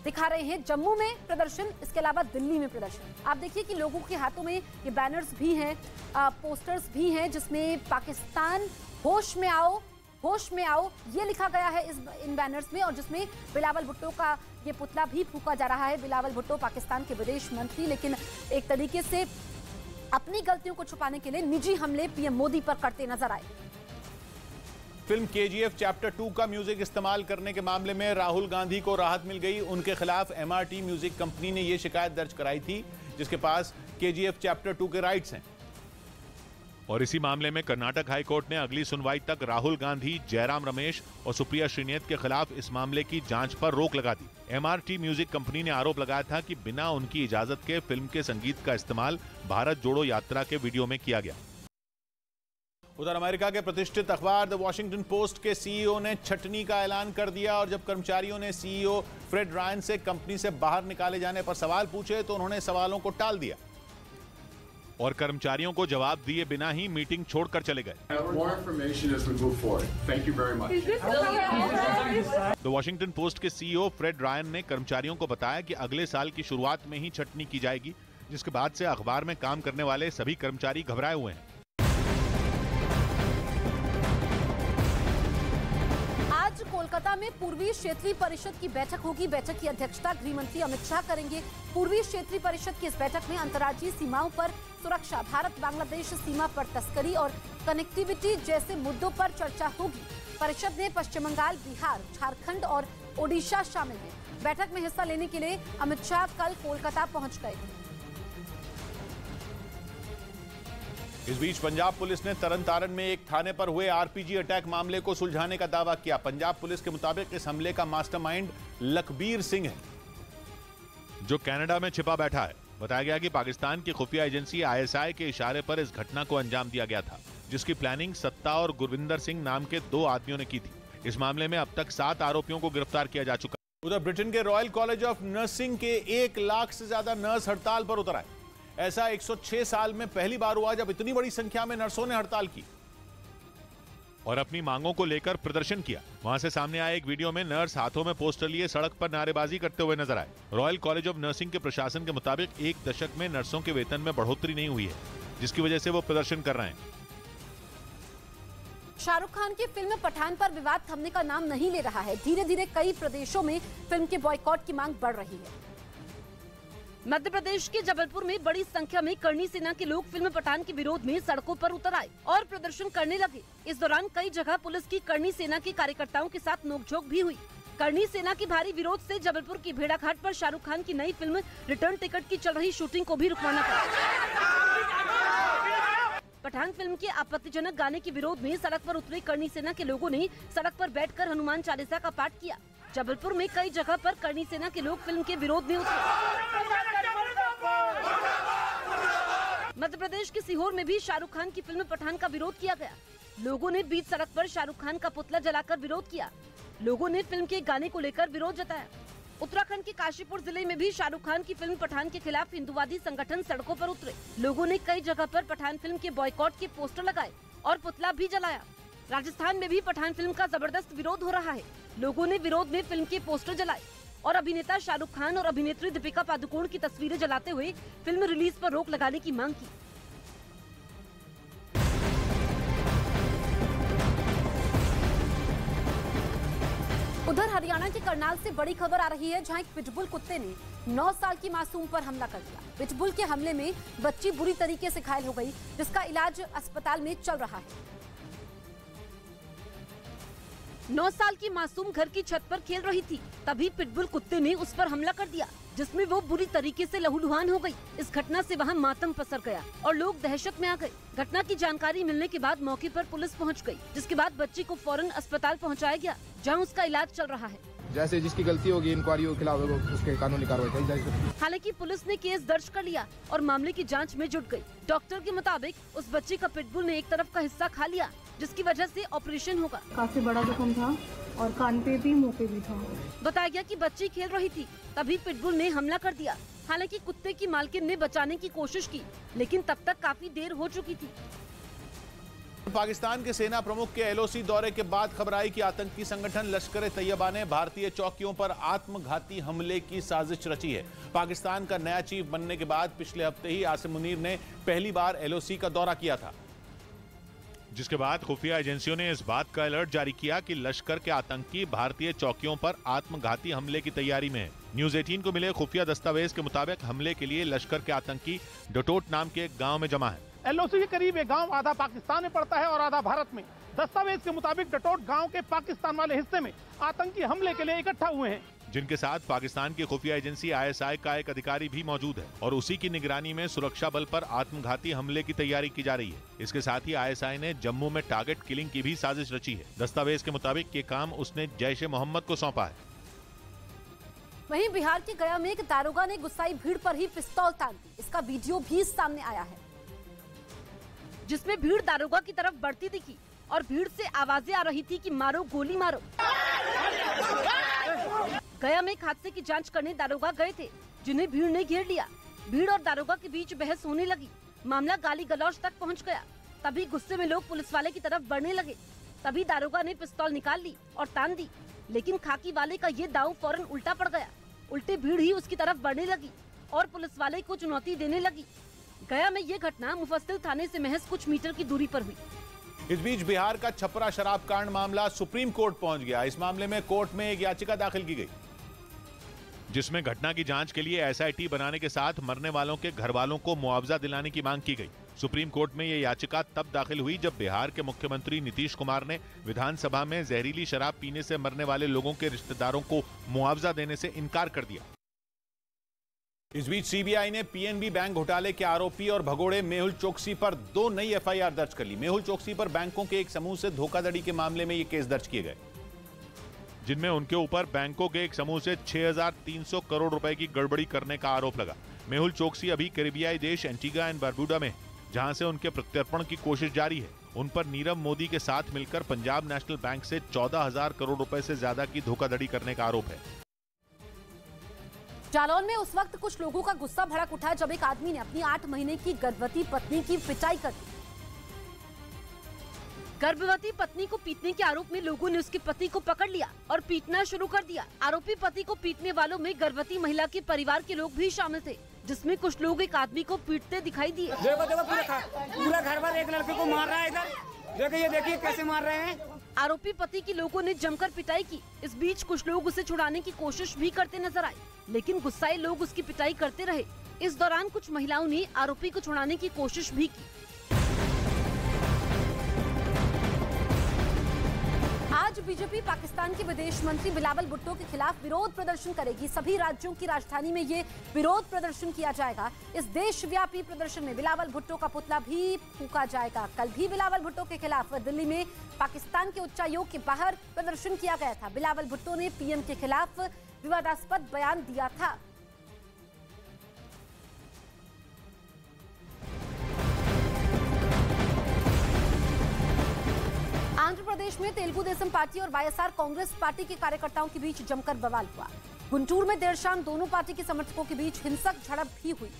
दिखा रहे हैं, जम्मू में प्रदर्शन, इसके अलावा दिल्ली में प्रदर्शन। आप देखिए कि लोगों के हाथों में ये बैनर्स भी हैं, पोस्टर्स भी हैं जिसमें पाकिस्तान होश में आओ, होश में आओ ये लिखा गया है इन बैनर्स में और जिसमें बिलावल भुट्टो का ये पुतला भी फूंका जा रहा है। बिलावल भुट्टो पाकिस्तान के विदेश मंत्री, लेकिन एक तरीके से अपनी गलतियों को छुपाने के लिए निजी हमले पीएम मोदी पर करते नजर आए। फिल्म KGF चैप्टर 2 का म्यूजिक इस्तेमाल करने के मामले में राहुल गांधी को राहत मिल गई। उनके खिलाफ MRT म्यूजिक कंपनी ने यह शिकायत दर्ज कराई थी जिसके पास KGF चैप्टर 2 के राइट्स हैं। और इसी मामले में कर्नाटक हाई कोर्ट ने अगली सुनवाई तक राहुल गांधी, जयराम रमेश और सुप्रिया श्रीनेत के खिलाफ इस मामले की जांच पर रोक लगा दी। MRT म्यूजिक कंपनी ने आरोप लगाया था कि बिना उनकी इजाजत के फिल्म के संगीत का इस्तेमाल भारत जोड़ो यात्रा के वीडियो में किया गया। उधर अमेरिका के प्रतिष्ठित अखबार द वॉशिंगटन पोस्ट के CEO ने छटनी का ऐलान कर दिया और जब कर्मचारियों ने CEO फ्रेड रायन से कंपनी से बाहर निकाले जाने पर सवाल पूछे तो उन्होंने सवालों को टाल दिया और कर्मचारियों को जवाब दिए बिना ही मीटिंग छोड़कर चले गए। द वॉशिंगटन पोस्ट के CEO फ्रेड रायन ने कर्मचारियों को बताया कि अगले साल की शुरुआत में ही छटनी की जाएगी, जिसके बाद से अखबार में काम करने वाले सभी कर्मचारी घबराए हुए हैं। आज कोलकाता में पूर्वी क्षेत्रीय परिषद की बैठक होगी। बैठक की अध्यक्षता गृह मंत्री अमित शाह करेंगे। पूर्वी क्षेत्रीय परिषद की इस बैठक में अंतर्राज्यीय सीमाओं पर सुरक्षा, भारत बांग्लादेश सीमा पर तस्करी और कनेक्टिविटी जैसे मुद्दों पर चर्चा होगी। परिषद में पश्चिम बंगाल, बिहार, झारखंड और ओडिशा शामिल हैं। बैठक में हिस्सा लेने के लिए अमित शाह कल कोलकाता पहुंच गए थे। इस बीच पंजाब पुलिस ने तरनतारन में एक थाने पर हुए RPG अटैक मामले को सुलझाने का दावा किया। पंजाब पुलिस के मुताबिक इस हमले का मास्टरमाइंड लखबीर सिंह है, जो कनाडा में छिपा बैठा है। बताया गया कि पाकिस्तान की खुफिया एजेंसी ISI के इशारे पर इस घटना को अंजाम दिया गया था, जिसकी प्लानिंग सत्ता और गुरविंदर सिंह नाम के 2 आदमियों ने की थी। इस मामले में अब तक 7 आरोपियों को गिरफ्तार किया जा चुका। उधर ब्रिटेन के रॉयल कॉलेज ऑफ नर्सिंग के 1 लाख से ज्यादा नर्स हड़ताल पर उतर आए। ऐसा 106 साल में पहली बार हुआ जब इतनी बड़ी संख्या में नर्सों ने हड़ताल की और अपनी मांगों को लेकर प्रदर्शन किया। वहां से सामने आए एक वीडियो में नर्स हाथों में पोस्टर लिए सड़क पर नारेबाजी करते हुए नजर आए। रॉयल कॉलेज ऑफ नर्सिंग के प्रशासन के मुताबिक 1 दशक में नर्सों के वेतन में बढ़ोतरी नहीं हुई है, जिसकी वजह से वो प्रदर्शन कर रहे हैं। शाहरुख खान की फिल्म पठान पर विवाद थमने का नाम नहीं ले रहा है। धीरे धीरे कई प्रदेशों में फिल्म के बॉयकॉट की मांग बढ़ रही है। मध्य प्रदेश के जबलपुर में बड़ी संख्या में करणी सेना के लोग फिल्म पठान के विरोध में सड़कों पर उतर आए और प्रदर्शन करने लगे। इस दौरान कई जगह पुलिस की करणी सेना के कार्यकर्ताओं के साथ नोकझोंक भी हुई। करणी सेना के भारी विरोध से जबलपुर की भेड़ाघाट पर शाहरुख खान की नई फिल्म रिटर्न टिकट की चल रही शूटिंग को भी रुकवाना पड़ा। पठान फिल्म के आपत्तिजनक गाने के विरोध में सड़क पर उतरे करणी सेना के लोगों ने सड़क पर बैठकर हनुमान चालीसा का पाठ किया। जबलपुर में कई जगह पर करणी सेना के लोग फिल्म के विरोध में उतरे। मध्य प्रदेश के सीहोर में भी शाहरुख खान की फिल्म पठान का विरोध किया गया। लोगों ने बीच सड़क पर शाहरुख खान का पुतला जलाकर विरोध किया। लोगों ने फिल्म के गाने को लेकर विरोध जताया। उत्तराखंड के काशीपुर जिले में भी शाहरुख खान की फिल्म पठान के खिलाफ हिंदुवादी संगठन सड़कों पर उतरे। लोगों ने कई जगह पर पठान फिल्म के बॉयकॉट के पोस्टर लगाए और पुतला भी जलाया। राजस्थान में भी पठान फिल्म का जबरदस्त विरोध हो रहा है। लोगों ने विरोध में फिल्म के पोस्टर जलाए और अभिनेता शाहरुख खान और अभिनेत्री दीपिका पादुकोण की तस्वीरें जलाते हुए फिल्म रिलीज पर रोक लगाने की मांग की। उधर हरियाणा के करनाल से बड़ी खबर आ रही है, जहां एक पिटबुल कुत्ते ने 9 साल की मासूम पर हमला कर दिया। पिटबुल के हमले में बच्ची बुरी तरीके से घायल हो गई, जिसका इलाज अस्पताल में चल रहा है। 9 साल की मासूम घर की छत पर खेल रही थी, तभी पिटबुल कुत्ते ने उस पर हमला कर दिया, जिसमें वो बुरी तरीके से लहूलुहान हो गई। इस घटना से वहां मातम पसर गया और लोग दहशत में आ गए। घटना की जानकारी मिलने के बाद मौके पर पुलिस पहुंच गई, जिसके बाद बच्ची को फौरन अस्पताल पहुंचाया गया, जहां उसका इलाज चल रहा है। जैसे जिसकी गलती होगी इंक्वायरी के खिलाफ उसके कानूनी कार्रवाई की जाएगी। हालांकि पुलिस ने केस दर्ज कर लिया और मामले की जांच में जुट गई। डॉक्टर के मुताबिक उस बच्ची का पिटबुल ने एक तरफ का हिस्सा खा लिया, जिसकी वजह से ऑपरेशन होगा। काफी बड़ा जख्म था और कान पे भी, मुंह पे भी था। बताया गया कि बच्ची खेल रही थी, तभी पिटबुल ने हमला कर दिया। हालांकि कुत्ते की मालकिन ने बचाने की कोशिश की, लेकिन तब तक काफी देर हो चुकी थी। पाकिस्तान के सेना प्रमुख के LOC दौरे के बाद खबर आई कि आतंकी संगठन लश्कर-ए-तैयबा ने भारतीय चौकियों पर आत्मघाती हमले की साजिश रची है। पाकिस्तान का नया चीफ बनने के बाद पिछले हफ्ते ही आसिम मुनीर ने पहली बार LOC का दौरा किया था, जिसके बाद खुफिया एजेंसियों ने इस बात का अलर्ट जारी किया कि लश्कर के आतंकी भारतीय चौकियों पर आत्मघाती हमले की तैयारी में है। न्यूज 18 को मिले खुफिया दस्तावेज के मुताबिक हमले के लिए लश्कर के आतंकी डटोट नाम के एक गांव में जमा है। LOC के करीब ये गांव आधा पाकिस्तान में पड़ता है और आधा भारत में। दस्तावेज के मुताबिक डटोट गांव के पाकिस्तान वाले हिस्से में आतंकी हमले के लिए इकट्ठा हुए हैं। जिनके साथ पाकिस्तान की खुफिया एजेंसी ISI का एक अधिकारी भी मौजूद है और उसी की निगरानी में सुरक्षा बल पर आत्मघाती हमले की तैयारी की जा रही है। इसके साथ ही ISI ने जम्मू में टारगेट किलिंग की भी साजिश रची है। दस्तावेज के मुताबिक ये काम उसने जैश-ए-मोहम्मद को सौंपा है। वहीं बिहार के गया में एक दारोगा ने गुस्साई भीड़ पर ही पिस्तौल तान दी। इसका वीडियो भी सामने आया है, जिसमें भीड़ दारोगा की तरफ बढ़ती दिखी और भीड़ से आवाजें आ रही थी कि मारो, गोली मारो। गया में एक हादसे की जांच करने दारोगा गए थे, जिन्हें भीड़ ने घेर लिया। भीड़ और दारोगा के बीच बहस होने लगी। मामला गाली गलौज तक पहुंच गया। तभी गुस्से में लोग पुलिस वाले की तरफ बढ़ने लगे। तभी दारोगा ने पिस्तौल निकाल ली और तान दी, लेकिन खाकी वाले का ये दांव फौरन उल्टा पड़ गया। उल्टी भीड़ ही उसकी तरफ बढ़ने लगी और पुलिस वाले को चुनौती देने लगी। गया में ये घटना मुफस्सिल थाने से महज कुछ मीटर की दूरी पर हुई। इस बीच बिहार का छपरा शराब कांड मामला सुप्रीम कोर्ट पहुंच गया। इस मामले में कोर्ट में एक याचिका दाखिल की गई, जिसमें घटना की जांच के लिए SIT बनाने के साथ मरने वालों के घर वालों को मुआवजा दिलाने की मांग की गई। सुप्रीम कोर्ट में यह याचिका तब दाखिल हुई जब बिहार के मुख्यमंत्री नीतीश कुमार ने विधानसभा में जहरीली शराब पीने से मरने वाले लोगों के रिश्तेदारों को मुआवजा देने से इनकार कर दिया। इस बीच CBI ने PNB बैंक घोटाले के आरोपी और भगोड़े मेहुल चोकसी पर 2 नई FIR दर्ज कर ली। मेहुल चोकसी पर बैंकों के एक समूह से धोखाधड़ी के मामले में ये केस दर्ज किए गए, जिनमें उनके ऊपर बैंकों के एक समूह से 6,300 करोड़ रुपए की गड़बड़ी करने का आरोप लगा। मेहुल चोकसी अभी कैरिबियाई देश एंटीगा एंड बारबुडा में, जहां से उनके प्रत्यर्पण की कोशिश जारी है। उन पर नीरव मोदी के साथ मिलकर पंजाब नेशनल बैंक से 14,000 करोड़ रुपए से ज्यादा की धोखाधड़ी करने का आरोप है। जालौन में उस वक्त कुछ लोगों का गुस्सा भड़क उठा जब एक आदमी ने अपनी 8 महीने की गर्भवती पत्नी की पिटाई कर दी। गर्भवती पत्नी को पीटने के आरोप में लोगों ने उसके पति को पकड़ लिया और पीटना शुरू कर दिया। आरोपी पति को पीटने वालों में गर्भवती महिला के परिवार के लोग भी शामिल थे, जिसमें कुछ लोग एक आदमी को पीटते दिखाई दिए। पूरा घर भर एक लड़के को मार रहा है इधर, ये देखिए कैसे मार रहे हैं। आरोपी पति की लोगों ने जमकर पिटाई की। इस बीच कुछ लोग उसे छुड़ाने की कोशिश भी करते नजर आए, लेकिन गुस्साए लोग उसकी पिटाई करते रहे। इस दौरान कुछ महिलाओं ने आरोपी को छुड़ाने की कोशिश भी की। आज बीजेपी पाकिस्तान के विदेश मंत्री बिलावल भुट्टो के खिलाफ विरोध प्रदर्शन करेगी। सभी राज्यों की राजधानी में ये विरोध प्रदर्शन किया जाएगा। इस देशव्यापी प्रदर्शन में बिलावल भुट्टो का पुतला भी फूंका जाएगा। कल भी बिलावल भुट्टो के खिलाफ दिल्ली में पाकिस्तान के उच्चायोग के बाहर प्रदर्शन किया गया था। बिलावल भुट्टो ने PM के खिलाफ विवादास्पद बयान दिया था। आंध्र प्रदेश में तेलुगु देशम पार्टी और YSR कांग्रेस पार्टी के कार्यकर्ताओं के बीच जमकर बवाल हुआ। गुंटूर में देर शाम दोनों पार्टी के समर्थकों के बीच हिंसक झड़प भी हुई।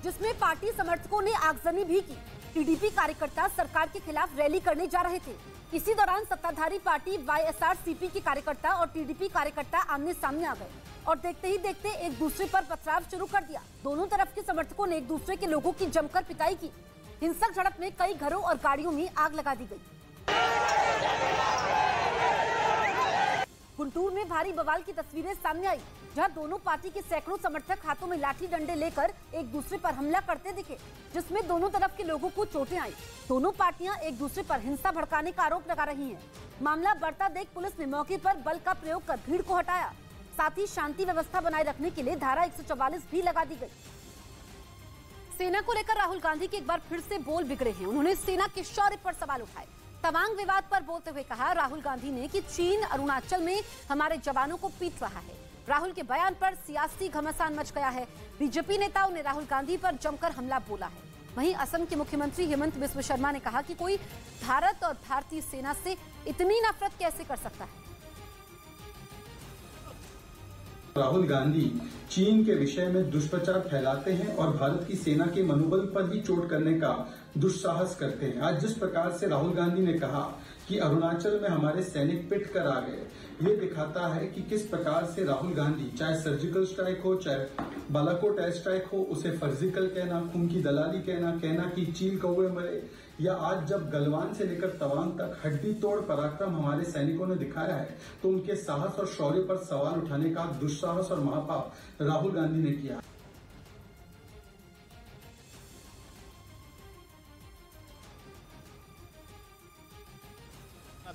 जिसमें पार्टी समर्थकों ने आगजनी भी की। TDP कार्यकर्ता सरकार के खिलाफ रैली करने जा रहे थे। इसी दौरान सत्ताधारी पार्टी YSR-CP के कार्यकर्ता और TDP कार्यकर्ता आमने सामने आ गए और देखते ही देखते एक दूसरे पर पथराव शुरू कर दिया। दोनों तरफ के समर्थकों ने एक दूसरे के लोगों की जमकर पिटाई की। हिंसक झड़प में कई घरों और गाड़ियों में आग लगा दी गई। गुंटूर में भारी बवाल की तस्वीरें सामने आई, जहां दोनों पार्टी के सैकड़ों समर्थक हाथों में लाठी डंडे लेकर एक दूसरे पर हमला करते दिखे, जिसमें दोनों तरफ के लोगों को चोटें आई। दोनों पार्टियां एक दूसरे पर हिंसा भड़काने का आरोप लगा रही हैं। मामला बढ़ता देख पुलिस ने मौके पर बल का प्रयोग कर भीड़ को हटाया। साथ ही शांति व्यवस्था बनाए रखने के लिए धारा 144 भी लगा दी गई। सेना को लेकर राहुल गांधी के एक बार फिर से बोल बिगड़े हैं। उन्होंने सेना के शौर्य पर सवाल उठाए। तवांग विवाद पर बोलते हुए कहा राहुल गांधी ने कि चीन अरुणाचल में हमारे जवानों को पीट रहा है। राहुल के बयान पर सियासी घमासान मच गया है। बीजेपी नेताओं ने राहुल गांधी पर जमकर हमला बोला है। वहीं असम के मुख्यमंत्री हेमंत बिस्व शर्मा ने कहा कि कोई भारत और भारतीय सेना से इतनी नफरत कैसे कर सकता है। राहुल गांधी चीन के विषय में दुष्प्रचार फैलाते हैं और भारत की सेना के मनोबल पर ही चोट करने का दुस्साहस करते हैं। आज जिस प्रकार से राहुल गांधी ने कहा कि अरुणाचल में हमारे सैनिक पिट कर आ गए, ये दिखाता है कि किस प्रकार से राहुल गांधी, चाहे सर्जिकल स्ट्राइक हो, चाहे बालाकोट एयर स्ट्राइक हो, उसे फर्जिकल कहना, खून की दलाली कहना कि चील कौवे मरे, या आज जब गलवान से लेकर तवांग तक हड्डी तोड़ पराक्रम हमारे सैनिकों ने दिखाया है, तो उनके साहस और शौर्य पर सवाल उठाने का दुस्साहस और महापाप राहुल गांधी ने किया।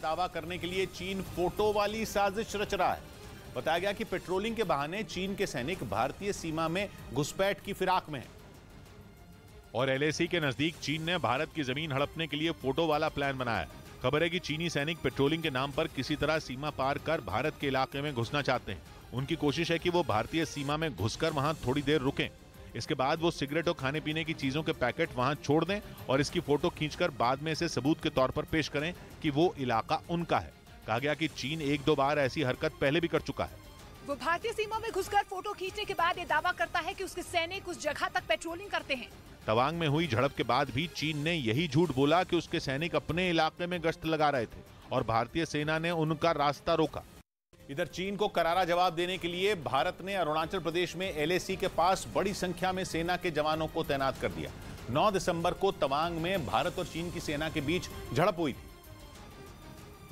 दावा करने के लिए चीन फोटो वाली साजिश रच रहा है। बताया गया कि पेट्रोलिंग के बहाने चीन के सैनिक भारतीय सीमा में घुसपैठ की फिराक में हैं। और LAC के नजदीक चीन ने भारत की जमीन हड़पने के लिए फोटो वाला प्लान बनाया। खबर है कि चीनी सैनिक पेट्रोलिंग के नाम पर किसी तरह सीमा पार कर भारत के इलाके में घुसना चाहते हैं। उनकी कोशिश है कि वो भारतीय सीमा में घुसकर वहां थोड़ी देर रुकें। इसके बाद वो सिगरेट और खाने पीने की चीजों के पैकेट वहां छोड़ दें और इसकी फोटो खींचकर बाद में इसे सबूत के तौर पर पेश करें कि वो इलाका उनका है। कहा गया कि चीन 1-2 बार ऐसी हरकत पहले भी कर चुका है। वो भारतीय सीमा में घुसकर फोटो खींचने के बाद ये दावा करता है कि उसके सैनिक उस जगह तक पेट्रोलिंग करते हैं। तवांग में हुई झड़प के बाद भी चीन ने यही झूठ बोला कि उसके सैनिक अपने इलाके में गश्त लगा रहे थे और भारतीय सेना ने उनका रास्ता रोका। इधर चीन को करारा जवाब देने के लिए भारत ने अरुणाचल प्रदेश में LAC के पास बड़ी संख्या में सेना के जवानों को तैनात कर दिया। 9 दिसंबर को तवांग में भारत और चीन की सेना के बीच झड़प हुई थी,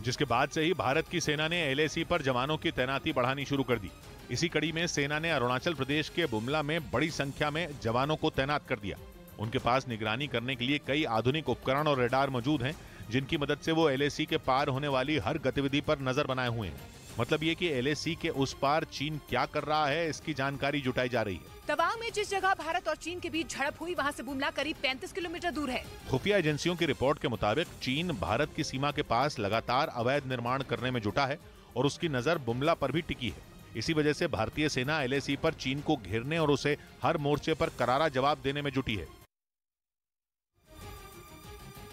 जिसके बाद से ही भारत की सेना ने LAC पर जवानों की तैनाती बढ़ानी शुरू कर दी। इसी कड़ी में सेना ने अरुणाचल प्रदेश के बुमला में बड़ी संख्या में जवानों को तैनात कर दिया। उनके पास निगरानी करने के लिए कई आधुनिक उपकरण और रेडार मौजूद हैं, जिनकी मदद से वो LAC के पार होने वाली हर गतिविधि पर नजर बनाए हुए हैं। मतलब ये कि LAC के उस पार चीन क्या कर रहा है, इसकी जानकारी जुटाई जा रही है। तवांग में जिस जगह भारत और चीन के बीच झड़प हुई वहां से बुमला करीब 35 किलोमीटर दूर है। खुफिया एजेंसियों की रिपोर्ट के मुताबिक चीन भारत की सीमा के पास लगातार अवैध निर्माण करने में जुटा है और उसकी नजर बुमला पर भी टिकी है। इसी वजह से भारतीय सेना LAC पर चीन को घेरने और उसे हर मोर्चे पर करारा जवाब देने में जुटी है।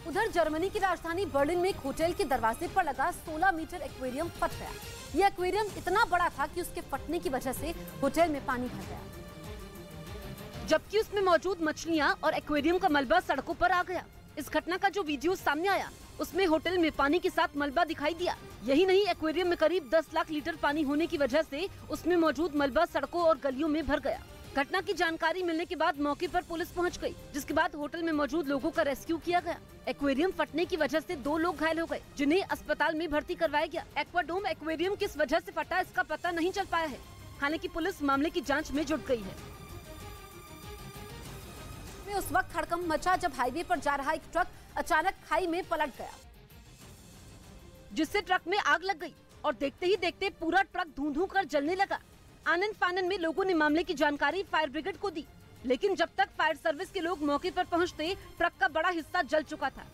उधर जर्मनी की राजधानी बर्लिन में एक होटल के दरवाजे पर लगा 16 मीटर एक्वेरियम फट गया। यह एक्वेरियम इतना बड़ा था कि उसके फटने की वजह से होटल में पानी भर गया, जबकि उसमें मौजूद मछलियां और एक्वेरियम का मलबा सड़कों पर आ गया। इस घटना का जो वीडियो सामने आया उसमें होटल में पानी के साथ मलबा दिखाई दिया। यही नहीं, एक्वेरियम में करीब 10 लाख लीटर पानी होने की वजह से उसमें मौजूद मलबा सड़कों और गलियों में भर गया। घटना की जानकारी मिलने के बाद मौके पर पुलिस पहुंच गई, जिसके बाद होटल में मौजूद लोगों का रेस्क्यू किया गया। एक्वेरियम फटने की वजह से 2 लोग घायल हो गए, जिन्हें अस्पताल में भर्ती करवाया गया। एक्वाडोम एक्वेरियम किस वजह से फटा इसका पता नहीं चल पाया है। हालांकि पुलिस मामले की जांच में जुट गई है। उस वक्त हड़कंप मचा जब हाईवे पर जा रहा एक ट्रक अचानक खाई में पलट गया, जिससे ट्रक में आग लग गई और देखते ही देखते पूरा ट्रक धुआं कर जलने लगा। आनन फानन में लोगों ने मामले की जानकारी फायर ब्रिगेड को दी, लेकिन जब तक फायर सर्विस के लोग मौके पर पहुंचते ट्रक का बड़ा हिस्सा जल चुका था।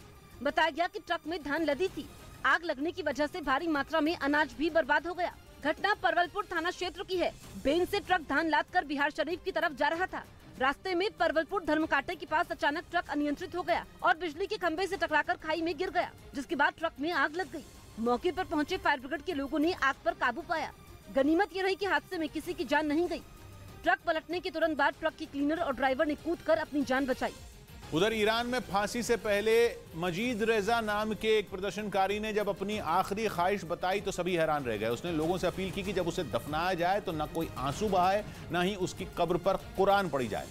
बताया गया कि ट्रक में धान लदी थी। आग लगने की वजह से भारी मात्रा में अनाज भी बर्बाद हो गया। घटना परवलपुर थाना क्षेत्र की है। बेन से ट्रक धान लादकर बिहार शरीफ की तरफ जा रहा था। रास्ते में परवलपुर धर्मकाटे के पास अचानक ट्रक अनियंत्रित हो गया और बिजली के खंभे से टकराकर खाई में गिर गया, जिसके बाद ट्रक में आग लग गई। मौके पर पहुंचे फायर ब्रिगेड के लोगों ने आग पर काबू पाया। गनीमत ये रही कि हादसे में किसी की जान नहीं गई। ट्रक पलटने के तुरंत बाद ट्रक की क्लीनर और ड्राइवर ने कूदकर अपनी जान बचाई। उधर ईरान में फांसी से पहले मजीद रेजा नाम के एक प्रदर्शनकारी ने जब अपनी आखिरी ख्वाहिश बताई तो सभी हैरान रह गए। उसने लोगों से अपील की कि जब उसे दफनाया जाए तो न कोई आंसू बहाए, न ही उसकी कब्र पर कुरान पढ़ी जाए,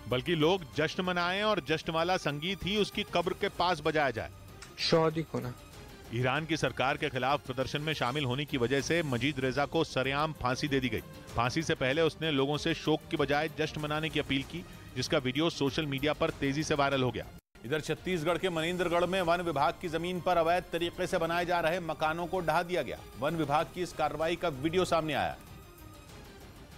बल्कि लोग जश्न मनाएं और जश्न वाला संगीत ही उसकी कब्र के पास बजाया जाए। शादी को ना ईरान की सरकार के खिलाफ प्रदर्शन में शामिल होने की वजह से मजीद रेजा को सरेआम फांसी दे दी गई। फांसी से पहले उसने लोगों से शोक की बजाय जश्न मनाने की अपील की, जिसका वीडियो सोशल मीडिया पर तेजी से वायरल हो गया। इधर छत्तीसगढ़ के मनेंद्रगढ़ में वन विभाग की जमीन पर अवैध तरीके से बनाए जा रहे मकानों को ढहा दिया गया। वन विभाग की इस कार्रवाई का वीडियो सामने आया,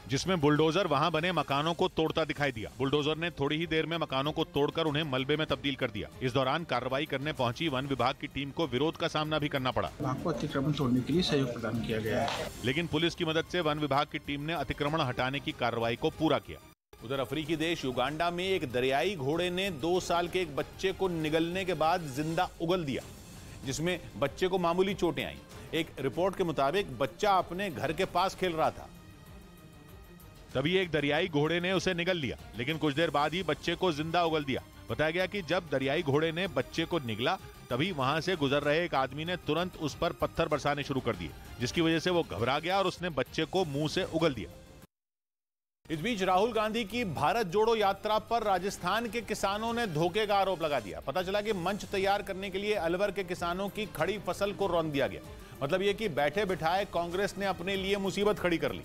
जिसमें बुलडोजर वहां बने मकानों को तोड़ता दिखाई दिया। बुलडोजर ने थोड़ी ही देर में मकानों को तोड़कर उन्हें मलबे में तब्दील कर दिया। इस दौरान कार्रवाई करने पहुंची वन विभाग की टीम को विरोध का सामना भी करना पड़ा। आपको अतिक्रमण तोड़ने के लिए सहयोग प्रदान किया गया है, लेकिन पुलिस की मदद से वन विभाग की टीम ने अतिक्रमण हटाने की कार्रवाई को पूरा किया। उधर अफ्रीकी देश युगांडा में एक दरियाई घोड़े ने 2 साल के एक बच्चे को निगलने के बाद जिंदा उगल दिया, जिसमें बच्चे को मामूली चोटें आईं। एक रिपोर्ट के मुताबिक बच्चा अपने घर के पास खेल रहा था, तभी एक दरियाई घोड़े ने उसे निगल लिया, लेकिन कुछ देर बाद ही बच्चे को जिंदा उगल दिया। बताया गया कि जब दरियाई घोड़े ने बच्चे को निगला तभी वहां से गुजर रहे एक आदमी ने तुरंत उस पर पत्थर बरसाने शुरू कर दिए, जिसकी वजह से वो घबरा गया और उसने बच्चे को मुंह से उगल दिया। इस बीच राहुल गांधी की भारत जोड़ो यात्रा पर राजस्थान के किसानों ने धोखे का आरोप लगा दिया। पता चला कि मंच तैयार करने के लिए अलवर के किसानों की खड़ी फसल को रौंद दिया गया। मतलब यह कि बैठे बिठाए कांग्रेस ने अपने लिए मुसीबत खड़ी कर ली।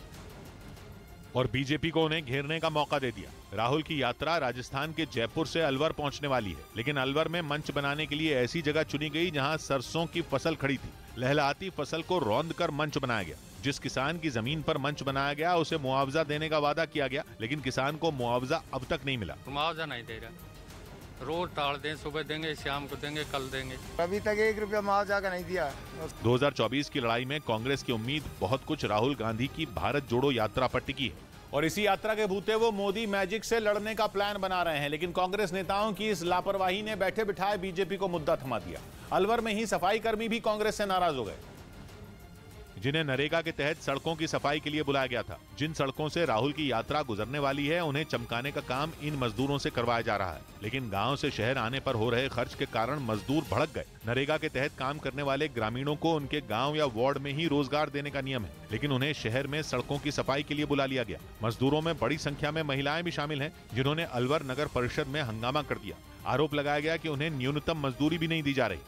और बीजेपी को उन्हें घेरने का मौका दे दिया। राहुल की यात्रा राजस्थान के जयपुर से अलवर पहुंचने वाली है, लेकिन अलवर में मंच बनाने के लिए ऐसी जगह चुनी गई जहां सरसों की फसल खड़ी थी। लहलहाती फसल को रौंद कर मंच बनाया गया। जिस किसान की जमीन पर मंच बनाया गया उसे मुआवजा देने का वादा किया गया, लेकिन किसान को मुआवजा अब तक नहीं मिला। मुआवजा नहीं दे रहा, रोज टाल दें, सुबह देंगे, शाम को देंगे, कल देंगे। अभी तक 1 रुपया मुआवजा का नहीं दिया। 2024 की लड़ाई में कांग्रेस की उम्मीद बहुत कुछ राहुल गांधी की भारत जोड़ो यात्रा पर टिकी है और इसी यात्रा के भूते वो मोदी मैजिक से लड़ने का प्लान बना रहे हैं। लेकिन कांग्रेस नेताओं की इस लापरवाही ने बैठे बिठाए बीजेपी को मुद्दा थमा दिया। अलवर में ही सफाई कर्मी भी कांग्रेस से नाराज हो गए, जिन्हें नरेगा के तहत सड़कों की सफाई के लिए बुलाया गया था। जिन सड़कों से राहुल की यात्रा गुजरने वाली है उन्हें चमकाने का काम इन मजदूरों से करवाया जा रहा है, लेकिन गांव से शहर आने पर हो रहे खर्च के कारण मजदूर भड़क गए। नरेगा के तहत काम करने वाले ग्रामीणों को उनके गांव या वार्ड में ही रोजगार देने का नियम है, लेकिन उन्हें शहर में सड़कों की सफाई के लिए बुला लिया गया। मजदूरों में बड़ी संख्या में महिलाएं भी शामिल हैं, जिन्होंने अलवर नगर परिषद में हंगामा कर दिया। आरोप लगाया गया कि उन्हें न्यूनतम मजदूरी भी नहीं दी जा रही।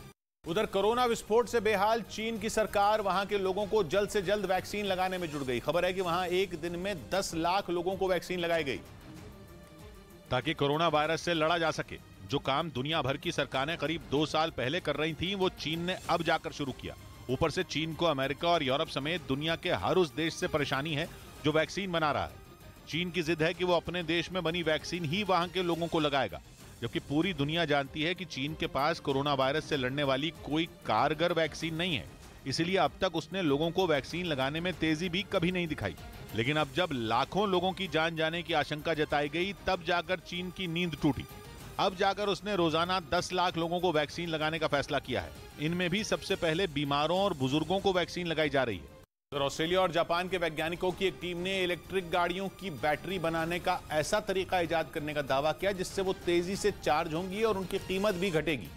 उधर कोरोना विस्फोट से बेहाल चीन की सरकार वहां के लोगों को जल्द से जल्द वैक्सीन लगाने में जुट गई। खबर है कि वहां एक दिन में 10 लाख लोगों को वैक्सीन लगाई गई ताकि कोरोना वायरस से लड़ा जा सके। जो काम दुनिया भर की सरकारें करीब 2 साल पहले कर रही थीं, वो चीन ने अब जाकर शुरू किया। ऊपर से चीन को अमेरिका और यूरोप समेत दुनिया के हर उस देश से परेशानी है जो वैक्सीन बना रहा है। चीन की जिद है कि वो अपने देश में बनी वैक्सीन ही वहां के लोगों को लगाएगा, जबकि पूरी दुनिया जानती है कि चीन के पास कोरोना वायरस से लड़ने वाली कोई कारगर वैक्सीन नहीं है। इसलिए अब तक उसने लोगों को वैक्सीन लगाने में तेजी भी कभी नहीं दिखाई। लेकिन अब जब लाखों लोगों की जान जाने की आशंका जताई गई, तब जाकर चीन की नींद टूटी। अब जाकर उसने रोजाना 10 लाख लोगों को वैक्सीन लगाने का फैसला किया है। इनमें भी सबसे पहले बीमारों और बुजुर्गों को वैक्सीन लगाई जा रही है। ऑस्ट्रेलिया और जापान के वैज्ञानिकों की एक टीम ने इलेक्ट्रिक गाड़ियों की बैटरी बनाने का ऐसा तरीका इजाद करने का दावा किया जिससे वो तेजी से चार्ज होंगी और उनकी कीमत भी घटेगी,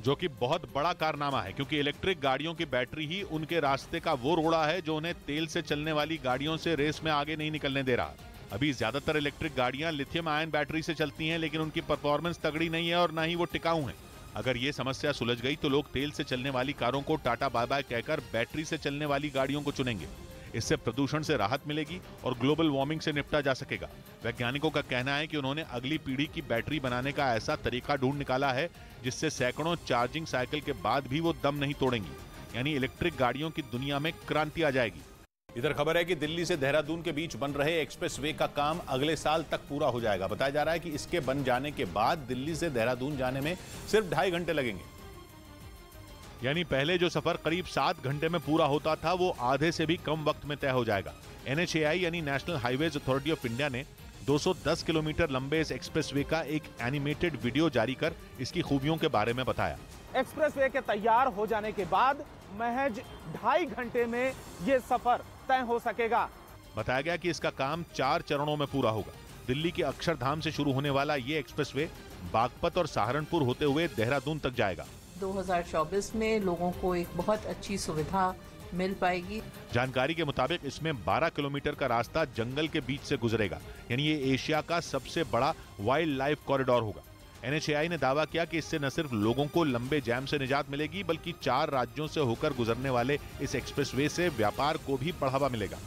जो कि बहुत बड़ा कारनामा है, क्योंकि इलेक्ट्रिक गाड़ियों की बैटरी ही उनके रास्ते का वो रोड़ा है जो उन्हें तेल से चलने वाली गाड़ियों से रेस में आगे नहीं निकलने दे रहा। अभी ज्यादातर इलेक्ट्रिक गाड़ियां लिथियम आयन बैटरी से चलती हैं, लेकिन उनकी परफॉर्मेंस तगड़ी नहीं है और ना ही वो टिकाऊ है। अगर ये समस्या सुलझ गई तो लोग तेल से चलने वाली कारों को टाटा बाय बाय कहकर बैटरी से चलने वाली गाड़ियों को चुनेंगे। इससे प्रदूषण से राहत मिलेगी और ग्लोबल वार्मिंग से निपटा जा सकेगा। वैज्ञानिकों का कहना है कि उन्होंने अगली पीढ़ी की बैटरी बनाने का ऐसा तरीका ढूंढ निकाला है जिससे सैकड़ों चार्जिंग साइकिल के बाद भी वो दम नहीं तोड़ेंगी, यानी इलेक्ट्रिक गाड़ियों की दुनिया में क्रांति आ जाएगी। इधर खबर है कि दिल्ली से देहरादून के बीच बन रहे एक्सप्रेसवे का काम अगले साल तक पूरा हो जाएगा। बताया जा रहा है कि इसके बन जाने के बाद दिल्ली से देहरादून जाने में सिर्फ 2.5 घंटे लगेंगे, यानी पहले जो सफर करीब 7 घंटे में पूरा होता था वो आधे से भी कम वक्त में तय हो जाएगा। NHAI यानी national highways authority of India ने 210 किलोमीटर लंबे इस एक्सप्रेसवे का एक एनिमेटेड वीडियो जारी कर इसकी खूबियों के बारे में बताया। एक्सप्रेसवे के तैयार हो जाने के बाद महज 2.5 घंटे में ये सफर तय हो सकेगा। बताया गया कि इसका काम 4 चरणों में पूरा होगा। दिल्ली के अक्षरधाम से शुरू होने वाला ये एक्सप्रेसवे बागपत और सहारनपुर होते हुए देहरादून तक जाएगा। 2024 में लोगों को एक बहुत अच्छी सुविधा मिल पाएगी। जानकारी के मुताबिक इसमें 12 किलोमीटर का रास्ता जंगल के बीच से गुजरेगा, यानी ये एशिया का सबसे बड़ा वाइल्ड लाइफ कॉरिडोर होगा। NHAI ने दावा किया कि इससे न सिर्फ लोगों को लंबे जैम से निजात मिलेगी, बल्कि 4 राज्यों से होकर गुजरने वाले इस एक्सप्रेसवे से व्यापार को भी बढ़ावा मिलेगा।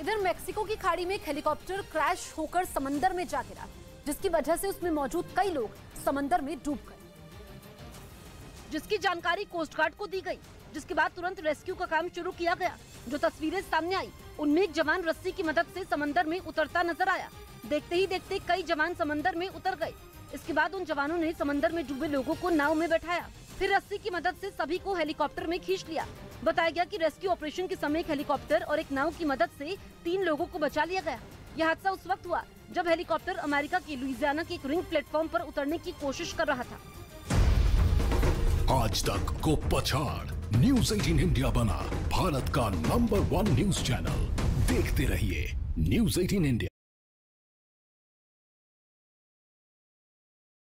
इधर मेक्सिको की खाड़ी में एक हेलीकॉप्टर क्रैश होकर समंदर में जा गिरा, जिसकी वजह से उसमें मौजूद कई लोग समंदर में डूब गए, जिसकी जानकारी कोस्ट गार्ड को दी गई, जिसके बाद तुरंत रेस्क्यू का काम शुरू किया गया। जो तस्वीरें सामने आई उनमें एक जवान रस्सी की मदद से समंदर में उतरता नजर आया। देखते ही देखते कई जवान समंदर में उतर गए। इसके बाद उन जवानों ने समंदर में डूबे लोगों को नाव में बैठाया, फिर रस्सी की मदद से सभी को हेलीकॉप्टर में खींच लिया। बताया गया कि रेस्क्यू ऑपरेशन के समय एक हेलीकॉप्टर और एक नाव की मदद से 3 लोगों को बचा लिया गया। यह हादसा उस वक्त हुआ जब हेलीकॉप्टर अमेरिका के लुइसियाना के एक रिंग प्लेटफॉर्म पर उतरने की कोशिश कर रहा था। आज तक को पछाड़ न्यूज़ 18 इंडिया बना भारत का नंबर 1 न्यूज चैनल। देखते रहिए न्यूज़ 18 इंडिया।